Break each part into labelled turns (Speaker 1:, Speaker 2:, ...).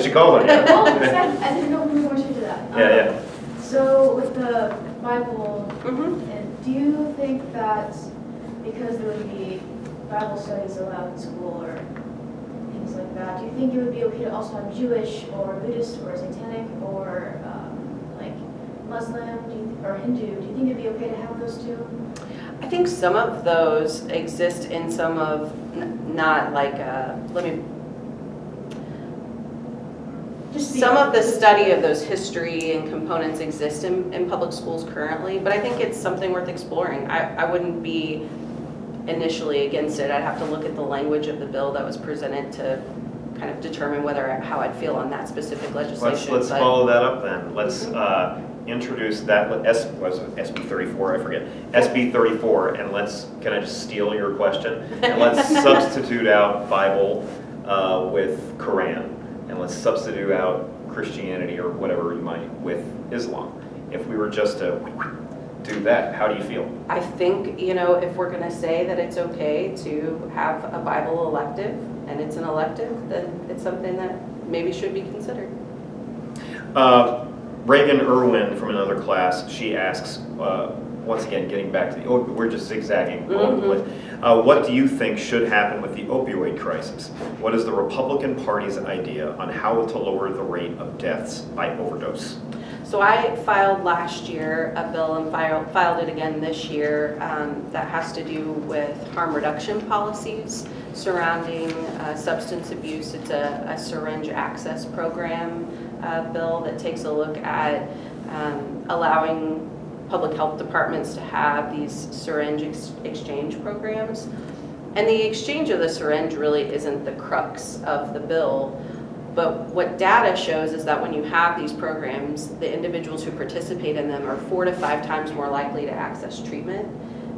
Speaker 1: She called it.
Speaker 2: Oh, I didn't know we were going to that.
Speaker 1: Yeah.
Speaker 2: So with the Bible,
Speaker 3: Mm-hmm.
Speaker 2: and do you think that because there would be Bible studies allowed in school or things like that, do you think it would be okay to also have Jewish or Buddhist or Satanic or like Muslim or Hindu? Do you think it'd be okay to have those two?
Speaker 3: I think some of those exist in some of, not like, some of the study of those history and components exist in public schools currently, but I think it's something worth exploring. I wouldn't be initially against it. I'd have to look at the language of the bill that was presented to kind of determine how I'd feel on that specific legislation.
Speaker 1: Let's follow that up then. Let's introduce that, SB 34, I forget, SB 34, and can I just steal your question? And let's substitute out Bible with Quran. And let's substitute out Christianity or whatever you might with Islam. If we were just to do that, how do you feel?
Speaker 3: I think, if we're going to say that it's okay to have a Bible elective, and it's an elective, then it's something that maybe should be considered.
Speaker 1: Reagan Irwin from another class, she asks, once again, getting back to we're just zigzagging all over the place. What do you think should happen with the opioid crisis? What is the Republican Party's idea on how to lower the rate of deaths by overdose?
Speaker 3: So I filed last year a bill and filed it again this year that has to do with harm reduction policies surrounding substance abuse. It's a syringe access program bill that takes a look at allowing public health departments to have these syringe exchange programs. And the exchange of the syringe really isn't the crux of the bill, but what data shows is that when you have these programs, the individuals who participate in them are 4 to 5 times more likely to access treatment.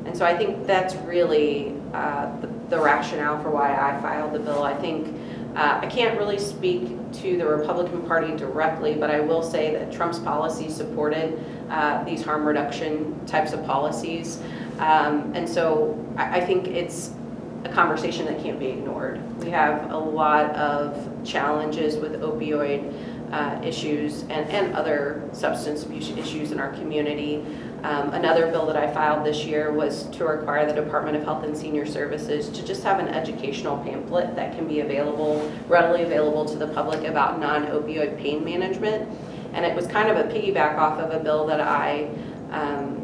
Speaker 3: And so I think that's really the rationale for why I filed the bill. I think I can't really speak to the Republican Party directly, but I will say that Trump's policy supported these harm reduction types of policies. And so I think it's a conversation that can't be ignored. We have a lot of challenges with opioid issues and other substance abuse issues in our community. Another bill that I filed this year was to require the Department of Health and Senior Services to just have an educational pamphlet that can be readily available to the public about non-opioid pain management. And it was kind of a piggyback off of a bill that I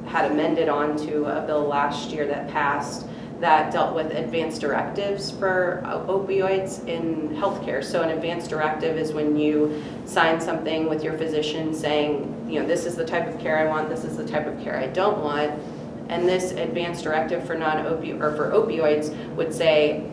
Speaker 3: had amended onto a bill last year that passed that dealt with advanced directives for opioids in healthcare. So an advanced directive is when you sign something with your physician saying, this is the type of care I want, this is the type of care I don't want. And this advanced directive for for opioids would say,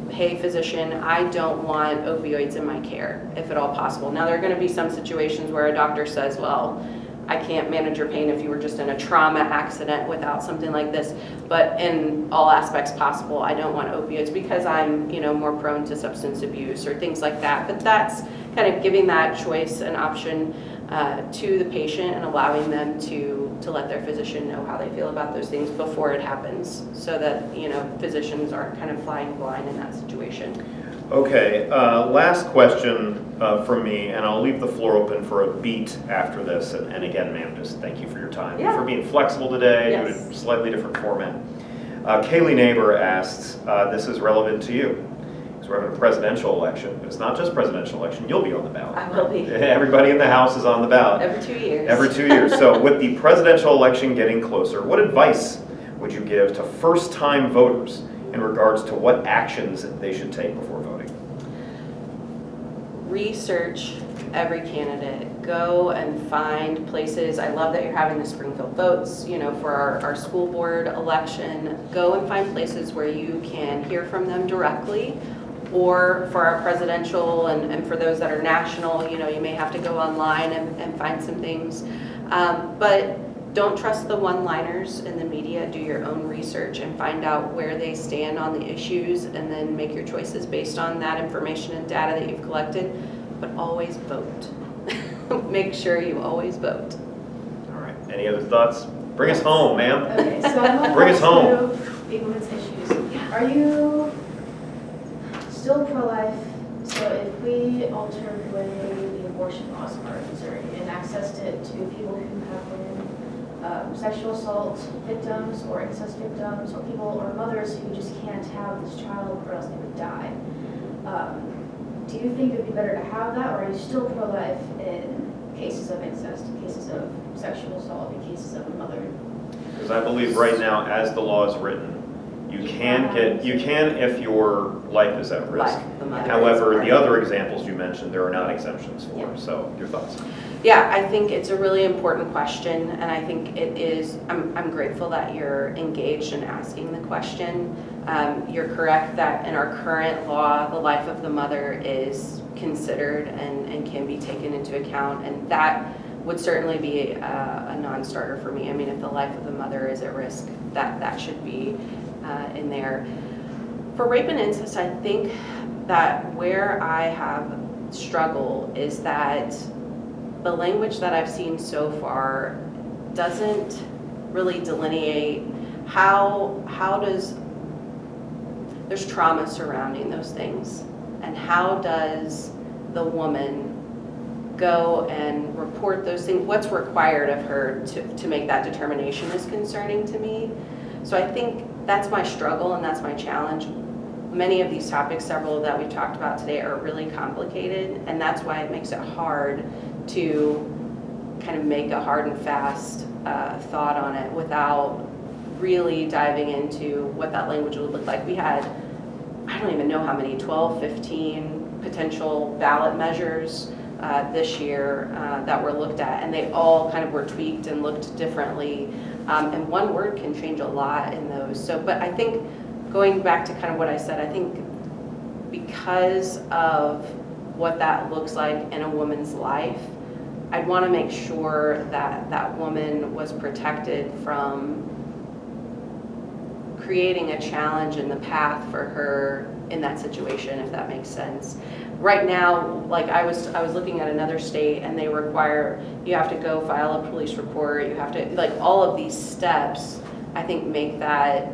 Speaker 3: hey physician, I don't want opioids in my care, if at all possible. Now there are going to be some situations where a doctor says, well, I can't manage your pain if you were just in a trauma accident without something like this. But in all aspects possible, I don't want opioids because I'm, more prone to substance abuse or things like that. But that's kind of giving that choice and option to the patient and allowing them to let their physician know how they feel about those things before it happens, so that physicians aren't kind of flying blind in that situation.
Speaker 1: Okay, last question from me, and I'll leave the floor open for a beat after this. And again, ma'am, just thank you for your time, for being flexible today.
Speaker 3: Yes.
Speaker 1: In a slightly different format. Kaylee Neighbor asks, this is relevant to you. Because we're having a presidential election, but it's not just presidential election. You'll be on the ballot.
Speaker 3: I will be.
Speaker 1: Everybody in the House is on the ballot.
Speaker 3: Every 2 years.
Speaker 1: Every 2 years. So with the presidential election getting closer, what advice would you give to first-time voters in regards to what actions they should take before voting?
Speaker 3: Research every candidate. Go and find places. I love that you're having the Springfield votes, for our school board election. Go and find places where you can hear from them directly, or for our presidential and for those that are national, you may have to go online and find some things. But don't trust the one-liners in the media. Do your own research and find out where they stand on the issues, and then make your choices based on that information and data that you've collected. But always vote. Make sure you always vote.
Speaker 1: All right. Any other thoughts? Bring us home, ma'am.
Speaker 2: Okay, so I'm going
Speaker 1: Bring us home.
Speaker 2: to big women's issues. Are you still pro-life? So if if we altered the way the abortion laws are in Missouri and accessed it to people who have been sexual assault victims or incest victims or people or mothers who just can't have this child or else they would die, do you think it would be better to have that, or are you still pro-life in cases of incest, in cases of sexual assault, in cases of a mother?
Speaker 1: Because I believe right now, as the law is written, you can if your life is at risk.
Speaker 3: Life, the mother
Speaker 1: However,
Speaker 3: is
Speaker 1: the other examples you mentioned, there are not exemptions for.
Speaker 2: Yeah.
Speaker 1: So your thoughts?
Speaker 3: Yeah, I think it's a really important question, and I think it is, I'm grateful that you're engaged in asking the question. You're correct that in our current law, the life of the mother is considered and can be taken into account, and that would certainly be a non-starter for me. I mean, if the life of the mother is at risk, that should be in there. For rape and incest, I think that where I have struggled is that the language that I've seen so far doesn't really delineate how does, there's trauma surrounding those things, and how does the woman go and report those things, what's required of her to make that determination is concerning to me. So I think that's my struggle and that's my challenge. Many of these topics, several that we've talked about today, are really complicated, and that's why it makes it hard to kind of make a hard and fast thought on it without really diving into what that language would look like. We had, I don't even know how many, 12, 15 potential ballot measures this year that were looked at, and they all kind of were tweaked and looked differently, and one word can change a lot in those. So, but I think going back to kind of what I said, I think because of what that looks like in a woman's life, I'd want to make sure that that woman was protected from creating a challenge in the path for her in that situation, if that makes sense. Right now, like I was looking at another state, and they require, you have to go file a police report, you have to, like, all of these steps, I think, make that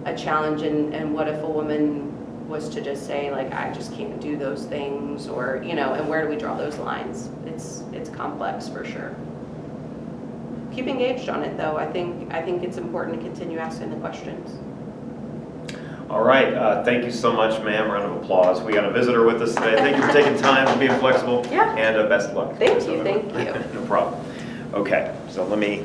Speaker 3: a challenge. And what if a woman was to just say, like, I just can't do those things, or, you know, and where do we draw those lines? It's complex for sure. Keep engaged on it, though. I think it's important to continue asking the questions.
Speaker 1: All right, thank you so much, ma'am. Round of applause. We got a visitor with us today. Thank you for taking time and being flexible.
Speaker 3: Yeah.
Speaker 1: And best of luck.
Speaker 3: Thank you.
Speaker 1: No problem. Okay, so let me